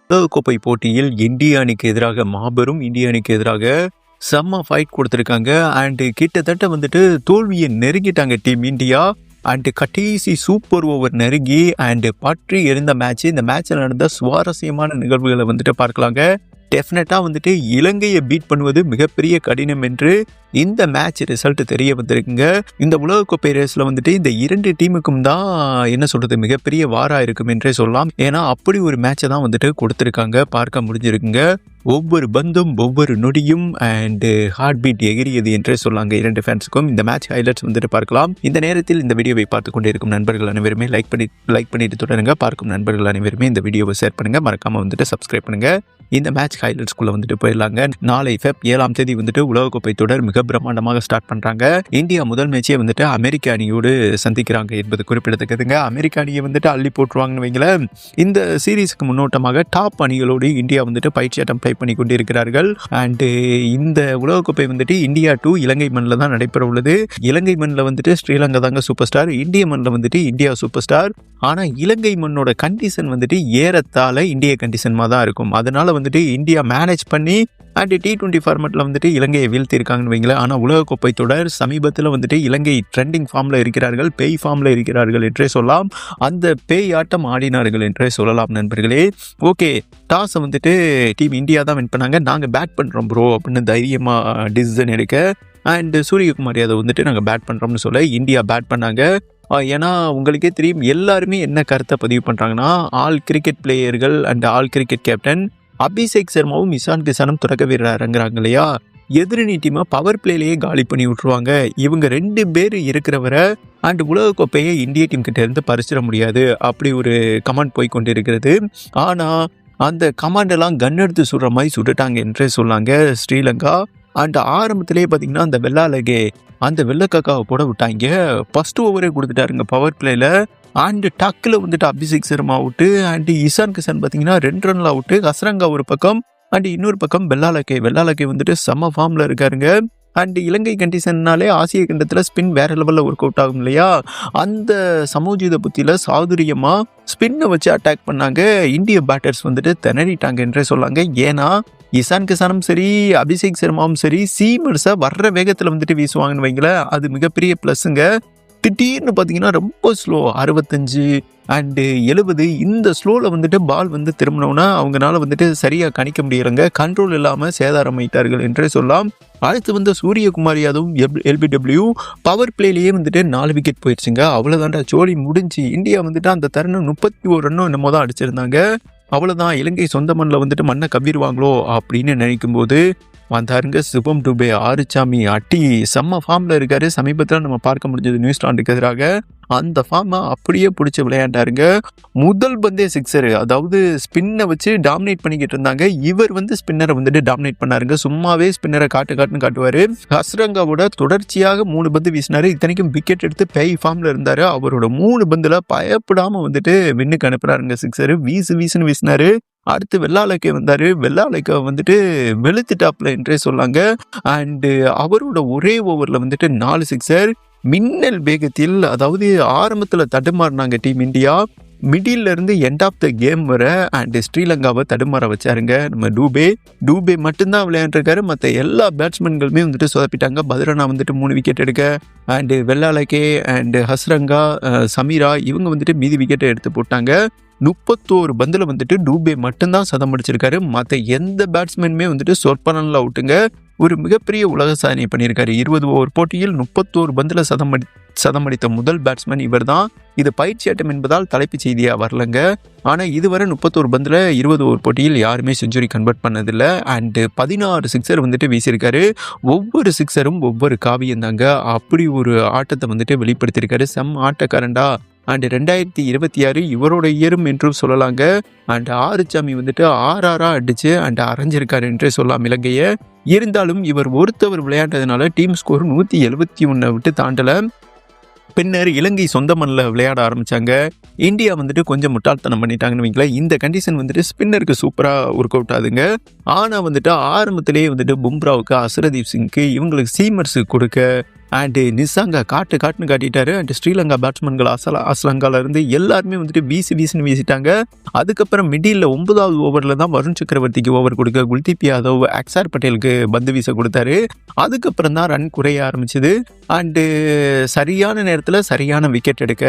உலகக்கோப்பை போட்டியில் இந்திய அணிக்கு எதிராக மாபெரும் இந்திய அணிக்கு எதிராக செம்ம ஃபைட் கொடுத்துருக்காங்க. அண்டு கிட்டத்தட்ட வந்துட்டு தோல்வியை நெருங்கிட்டாங்க டீம் இந்தியா. அண்டு கடைசி சூப்பர் ஓவர் நெருங்கி அண்டு பற்றி எரிந்த மேட்ச். இந்த மேட்ச்சில் நடந்த சுவாரஸ்யமான நிகழ்வுகளை வந்துட்டு பார்க்கலாங்க. டெஃபினட்டாக வந்துட்டு இலங்கையை பீட் பண்ணுவது மிகப்பெரிய கடினம் என்று இந்த மேட்ச் ரிசல்ட் தெரிய வந்திருக்குங்க. இந்த உலகக்கோப்பை ரேஸில் வந்துட்டு இந்த இரண்டு டீமுக்கும் தான் என்ன சொல்கிறது மிகப்பெரிய வாரா இருக்கும் என்றே சொல்லலாம். ஏன்னா அப்படி ஒரு மேட்சை தான் வந்துட்டு கொடுத்துருக்காங்க, பார்க்க முடிஞ்சிருக்குங்க. ஒவ்வொரு பந்தும் ஒவ்வொரு நொடியும் அண்டு ஹார்ட் பீட் எகிரியது என்றே சொல்லாங்க இரண்டு ஃபேன்ஸுக்கும். இந்த மேட்ச் ஹைலைட்ஸ் வந்துட்டு பார்க்கலாம். இந்த நேரத்தில் இந்த வீடியோவை பார்த்து கொண்டே இருக்கும் நண்பர்கள் அனைவருமே லைக் பண்ணிட்டு தொடருங்க. பார்க்கும் நண்பர்கள் அனைவருமே இந்த வீடியோவை ஷேர் பண்ணுங்கள், மறக்காமல் வந்துட்டு சப்ஸ்கிரைப் பண்ணுங்கள். இந்த மேட்ச் ஹைலைட்ஸ்குள்ளே வந்துட்டு போயிடலாங்க. நாளை Feb 7 வந்துட்டு உலகக்கோப்பை தொடர் மிக பிரம்மாண்டமாக ஸ்டார்ட் பண்ணுறாங்க. இந்தியா முதல் மேட்சே வந்துட்டு அமெரிக்க அணியோடு சந்திக்கிறாங்க என்பது குறிப்பிடத்தக்கதுங்க. அமெரிக்க அணியை வந்துட்டு அள்ளி போட்டுருவாங்கன்னு வைங்களேன். இந்த சீரீஸுக்கு முன்னோட்டமாக டாப் அணிகளோடு இந்தியா வந்துட்டு பயிற்சியாட்டம் ப்ளே பண்ணி கொண்டு இருக்கிறார்கள். அண்டு இந்த உலகக்கோப்பை வந்துட்டு இந்தியா 2 இலங்கை மண்ணில் தான் நடைபெற உள்ளது. இலங்கை மண்ணில் வந்துட்டு ஸ்ரீலங்கா தாங்க சூப்பர் ஸ்டார், இந்திய மண்ணில் வந்துட்டு இந்தியா சூப்பர் ஸ்டார். ஆனால் இலங்கை மண்ணோட கண்டிஷன் வந்துட்டு ஏறத்தாழ இந்திய கண்டிஷன்மாக தான் இருக்கும். அதனால வந்துட்டு இந்தியா மேனேஜ் பண்ணி அண்ட் T20 ஃபார்மேட்டில் வந்துட்டு இலங்கையை வீழ்த்தியிருக்காங்கன்னு வைங்களேன். ஆனால் உலகக்கோப்பை தொடர் சமீபத்தில் வந்துட்டு இலங்கை ட்ரெண்டிங் ஃபார்மில் இருக்கிறார்கள், பேய் ஃபார்மில் இருக்கிறார்கள் என்றே சொல்லலாம். அந்த பேய் ஆட்டம் ஆடினார்கள் என்றே சொல்லலாம் நண்பர்களே. ஓகே, டாஸை வந்துட்டு டீம் இந்தியா தான் வின் பண்ணாங்க. நாங்கள் பேட் பண்ணுறோம் ப்ரோ அப்படின்னு தைரியமாக டிசிஷன் எடுக்க அண்ட் சூரியகுமார் யாதவ் வந்துட்டு நாங்கள் பேட் பண்ணுறோம்னு சொல்ல இந்தியா பேட் பண்ணாங்க. ஏன்னா உங்களுக்கே தெரியும் எல்லாருமே என்ன கருத்தை பதிவு பண்ணுறாங்கன்னா, ஆல் கிரிக்கெட் பிளேயர்கள் and all cricket captain Abhishek சர்மாவும் இஷான் கிஷானும் தொடக்க வீரர் இறங்குறாங்க இல்லையா, எதிரணி டீமை பவர் பிளேலேயே காலி பண்ணி விட்டுருவாங்க. இவங்க 2 பேர் இருக்கிறவரை அண்ட் உலகக்கோப்பையை இந்திய டீம் கிட்ட இருந்து பறிச்சிட முடியாது அப்படி ஒரு கமெண்ட் போய் கொண்டு இருக்கிறது. ஆனால் அந்த கமாண்டெல்லாம் கன் எடுத்து சுடுற மாதிரி சுட்டுட்டாங்க என்றே சொன்னாங்க ஸ்ரீலங்கா. அண்ட் ஆரம்பத்திலேயே பார்த்தீங்கன்னா அந்த வெள்ளாலகே அந்த வெள்ளக்காக்காவை போட விட்டாங்க. ஃபர்ஸ்ட் ஓவரே கொடுத்துட்டாருங்க பவர் பிளேயில். அண்டு டக்கில் வந்துட்டு அபிஷேக் சர்மா அவுட்டு அண்டு இஷான் கிஷான் பார்த்தீங்கன்னா 2 ரன்ல அவுட்டு. ஹசரங்கா ஒரு பக்கம் அண்டு இன்னொரு பக்கம் வெள்ளாலகே வந்துட்டு செம்ம ஃபார்மில் இருக்காருங்க. அண்டு இலங்கை கண்டிஷன்னாலே ஆசிய கண்டத்தில் ஸ்பின் வேறு லெவலில் ஒர்க் அவுட் ஆகும் இல்லையா, அந்த சமோஜித புத்தியில் சாதுரியமாக ஸ்பின்னை வச்சு அட்டாக் பண்ணாங்க. இந்திய பேட்டர்ஸ் வந்துட்டு திணறிட்டாங்க என்றே சொல்லாங்க. ஏன்னா இஷான் கிஷானும் சரி அபிஷேக் சர்மாவும் சரி சீமர்ஸை வர்ற வேகத்தில் வந்துட்டு வீசுவாங்கன்னு வைங்களேன். அது மிகப்பெரிய ப்ளஸ்ஸுங்க. திடீர்னு பார்த்தீங்கன்னா ரொம்ப ஸ்லோ 65 அண்டு 70 இந்த ஸ்லோவில் வந்துட்டு பால் வந்து திரும்பினோன்னா அவங்களால வந்துட்டு சரியாக கணிக்க முடியலைங்க. கண்ட்ரோல் இல்லாமல் சேதாரமாயிட்டார்கள் என்றே சொல்லலாம். அடுத்து வந்து சூரியகுமார் யாதவும் LBW பவர் பிளேலேயே வந்துட்டு 4 விக்கெட் போயிடுச்சுங்க. அவ்வளோதான்டா ஜோடி முடிஞ்சு. இந்தியா வந்துட்டு அந்த தருணம் 31 ரன்னும் என்னமோ தான் அடிச்சிருந்தாங்க. அவ்வளோதான், இலங்கை சொந்த மண்ணில் வந்துட்டு மண்ணை கவ்விடுவாங்களோ அப்படின்னு நினைக்கும்போது வந்தாருங்க சுபம் டுபே. ஆறுச்சாமி அட்டி செம்ம ஃபார்மில் இருக்கார். சமீபத்தில் நம்ம பார்க்க முடிஞ்சது நியூசிலாண்டுக்கு எதிராக. அந்த ஃபார்மை அப்படியே பிடிச்சி விளையாண்டாருங்க. முதல் பந்தே சிக்ஸரு, அதாவது ஸ்பின்னை வச்சு டாமினேட் பண்ணிக்கிட்டு இருந்தாங்க. இவர் வந்து ஸ்பின்னரை வந்துட்டு டாமினேட் பண்ணாருங்க. சும்மாவே ஸ்பின்னரை காட்டுன்னு காட்டுவார். ஹஸ்ரங்காவோட தொடர்ச்சியாக 3 பந்து வீசினார். இத்தனைக்கும் விக்கெட் எடுத்து பேய் ஃபார்மில் இருந்தார். அவரோட 3 பந்தில் பயப்படாமல் வந்துட்டு வின்னுக்கு அனுப்புகிறாருங்க சிக்ஸரு. வீசுன்னு வீசினார். அடுத்து வெள்ளாலக்கே வந்தார். வெள்ளாலக்கை வந்துட்டு வெளுத்துட்டாப்ல என்றே சொல்லாங்க. அண்டு அவரோட ஒரே ஓவரில் வந்துட்டு 4 சிக்ஸர் மின்னல் வேகத்தில். அதாவது ஆரம்பத்தில் தடுமாறினாங்க டீம் இந்தியா, மிடில் இருந்து எண்ட் ஆஃப் த கேம் வர அண்டு ஸ்ரீலங்காவை தடுமாற வச்சாருங்க நம்ம டூபே மட்டும்தான் விளையாண்டுருக்காரு. மற்ற எல்லா பேட்ஸ்மேன்களுமே வந்துட்டு சொதப்பிட்டாங்க. பத்ரனா வந்துட்டு 3 விக்கெட் எடுக்க அண்டு வெள்ளாலக்கே அண்டு ஹஸ்ரங்கா சமீரா இவங்க வந்துட்டு மீதி விக்கெட்டை எடுத்து போட்டாங்க. 31 பந்தில் வந்துட்டு டூபே மட்டும்தான் சதம் அடிச்சிருக்காரு. மற்ற எந்த பேட்ஸ்மேனுமே வந்துட்டு சொற்பனல்ல அவுட்டுங்க. ஒரு மிகப்பெரிய உலக சாதனை பண்ணியிருக்காரு. 20 ஓவர் போட்டியில் 31 பந்தில் சதம் அடித்த முதல் பேட்ஸ்மேன் இவர் தான். இது பயிற்சியாட்டம் என்பதால் தலைப்புச் செய்தியாக வரலங்க. ஆனால் இதுவரை 31 பந்தில் 20 ஓவர் போட்டியில் யாருமே செஞ்சுரி கன்வெர்ட் பண்ணதில்லை. அண்டு 16 சிக்ஸர் வந்துட்டு வீசியிருக்காரு. ஒவ்வொரு சிக்ஸரும் ஒவ்வொரு காவியம் தாங்க. அப்படி ஒரு ஆட்டத்தை வந்துட்டு வெளிப்படுத்தியிருக்காரு. செம்ம ஆட்டக்காரண்டா. அண்டு 2026 இவரோட இயரும் என்றும் சொல்லலாங்க. அண்டு ஆறுச்சாமி வந்துட்டு ஆறாக அடித்து அண்டு அரைஞ்சிருக்காரு என்றே சொல்லலாம் இலங்கையை. இருந்தாலும் இவர் ஒருத்தவர் விளையாண்டதுனால டீம் ஸ்கோர் 171 விட்டு தாண்டலை. பின்னர் இலங்கை சொந்த மண்ணில் விளையாட ஆரம்பித்தாங்க. இந்தியா வந்துட்டு கொஞ்சம் முட்டாள்தனம் பண்ணிட்டாங்கன்னு வைங்களேன். இந்த கண்டிஷன் வந்துட்டு ஸ்பின்னருக்கு சூப்பராக ஒர்க் அவுட் ஆகுதுங்க. ஆனால் வந்துட்டு ஆரம்பத்திலேயே வந்துட்டு பும்ராவுக்கு அசரதீப் சிங்க்கு இவங்களுக்கு சீமர்ஸு கொடுக்க அண்டு நிசாங்கா காட்டுன்னு காட்டிட்டாரு. அண்ட் ஸ்ரீலங்கா பேட்ஸ்மேன்கள் அஸ்லங்கால இருந்து எல்லாருமே வந்துட்டு வீசின்னு வீசிட்டாங்க. அதுக்கப்புறம் மிடில் 9வது ஓவரில் தான் வருண் சக்கரவர்த்திக்கு ஓவர் கொடுக்க குல்தீப் யாதவ் அக்ஸார் பட்டேலுக்கு பந்து வீச கொடுத்தாரு. அதுக்கப்புறம் தான் ரன் குறைய ஆரம்பிச்சுது. அண்டு சரியான நேரத்தில் சரியான விக்கெட் எடுக்க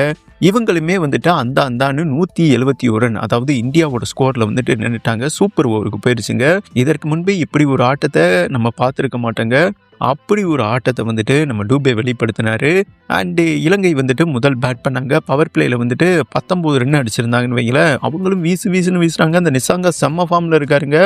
இவங்களுமே வந்துட்டு அந்தான்னு 171 ரன், அதாவது இந்தியாவோட ஸ்கோரில் வந்துட்டு நின்றுட்டாங்க. சூப்பர் ஓவருக்கு போயிடுச்சுங்க. இதற்கு முன்பே இப்படி ஒரு ஆட்டத்தை நம்ம பார்த்துருக்க மாட்டோங்க. அப்படி ஒரு ஆட்டத்தை வந்துட்டு நம்ம டூபே வெளிப்படுத்தினாரு. அண்டு இலங்கை வந்துட்டு முதல் பேட் பண்ணாங்க. பவர் பிளேயில் வந்துட்டு 19 ரன் அடிச்சிருந்தாங்கன்னு வைங்களேன். அவங்களும் வீசுன்னு வீசுறாங்க. அந்த நிசாங்கா செம்ம ஃபார்மில் இருக்காருங்க.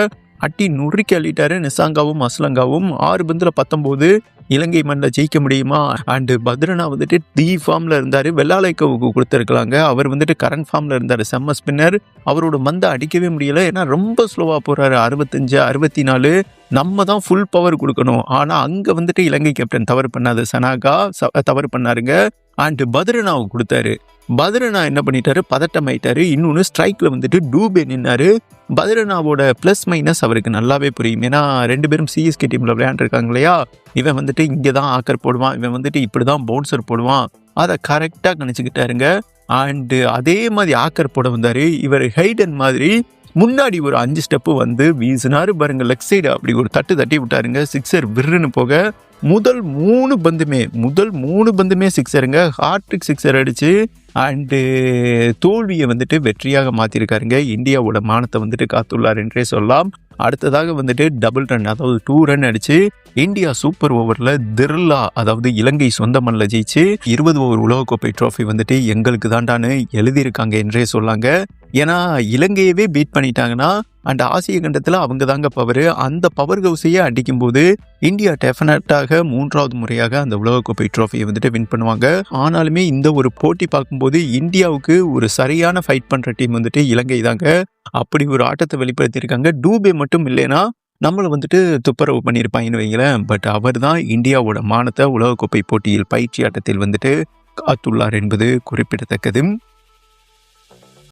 அட்டி நுறுக்கி அள்ளிட்டாரு. நிசாங்காவும் அஸ்லங்காவும் 6 பந்தில் 19. இலங்கை மண்ணில் ஜெயிக்க முடியுமா? அண்டு பத்ரனா வந்துட்டு டி ஃபார்மில் இருந்தார். வெள்ளாளைக்கவுக்கு கொடுத்துருக்கலாங்க. அவர் வந்துட்டு கரண்ட் ஃபார்மில் இருந்தார். செம்ம ஸ்பின்னர். அவரோட மந்தை அடிக்கவே முடியலை. ஏன்னா ரொம்ப ஸ்லோவாக போகிறாரு. 65, 64. நம்ம தான் ஃபுல் பவர் கொடுக்கணும். ஆனால் அங்கே வந்துட்டு இலங்கை கேப்டன் தவறு பண்ணாது. சனாகா தவறு பண்ணாருங்க. அண்டு பத்ரனாவுக்கு கொடுத்தாரு. பத்ரனா என்ன பண்ணிட்டாரு? பதட்டம் ஆயிட்டாரு. இன்னொன்று ஸ்ட்ரைக்கில் வந்துட்டு டூபே நின்னாரு. பத்ரனாவோட ப்ளஸ் மைனஸ் அவருக்கு நல்லாவே புரியும். ஏன்னா 2 பேரும் சிஎஸ்கே டீமில் விளையாண்டுருக்காங்க இல்லையா? இவன் வந்துட்டு இங்கே தான் ஆக்கர் போடுவான், இவன் வந்துட்டு இப்படி தான் பவுன்சர் போடுவான். அதை கரெக்டாக கணிச்சுக்கிட்டாருங்க. அண்டு அதே மாதிரி ஆக்கர் போட வந்தார். இவர் ஹைடன் மாதிரி முன்னாடி ஒரு 5 ஸ்டெப்பு வந்து வீசினாரு பாருங்க. லெக் சைடு அப்படி ஒரு தட்டி விட்டாருங்க. சிக்ஸர் விருன்னு போக முதல் 3 பந்துமே சிக்ஸருங்க. ஹார்ட்ரிக் சிக்ஸர் அடிச்சு அண்டு தோல்வியை வந்துட்டு வெற்றியாக மாற்றிருக்காருங்க. இந்தியாவோட மானத்தை வந்துட்டு காத்துள்ளார் என்றே சொல்லலாம். அடுத்ததாக வந்துட்டு டபுள் ரன், அதாவது 2 ரன் அடிச்சு இந்தியா சூப்பர் ஓவரில் திர்லா, அதாவது இலங்கை சொந்த மண்ணில் ஜெயிச்சு 20 ஓவர் உலகக்கோப்பை ட்ராஃபி வந்துட்டு எங்களுக்கு தாண்டான்னு எழுதியிருக்காங்க என்றே சொல்லாங்க. ஏன்னா இலங்கையவே பீட் பண்ணிட்டாங்கன்னா அண்ட் ஆசிய கண்டத்தில் அவங்க தாங்க பவர். அந்த பவர் ஹவுஸையே அடிக்கும்போது இந்தியா டெஃபினட்டாக 3வது முறையாக அந்த உலகக்கோப்பை ட்ராஃபியை வந்துட்டு வின் பண்ணுவாங்க. ஆனாலுமே இந்த ஒரு போட்டி பார்க்கும்போது இந்தியாவுக்கு ஒரு சரியான ஃபைட் பண்ணுற டீம் வந்துட்டு இலங்கை தாங்க. அப்படி ஒரு ஆட்டத்தை வெளிப்படுத்தியிருக்காங்க. டூபே மட்டும் இல்லைன்னா நம்மளை வந்துட்டு துப்புரவு பண்ணியிருப்பாங்கன்னு வைங்களேன். பட் அவர் தான் இந்தியாவோட மானத்தை உலகக்கோப்பை போட்டியில் பயிற்சி ஆட்டத்தில் வந்துட்டு காத்துள்ளார் என்பது குறிப்பிடத்தக்கது.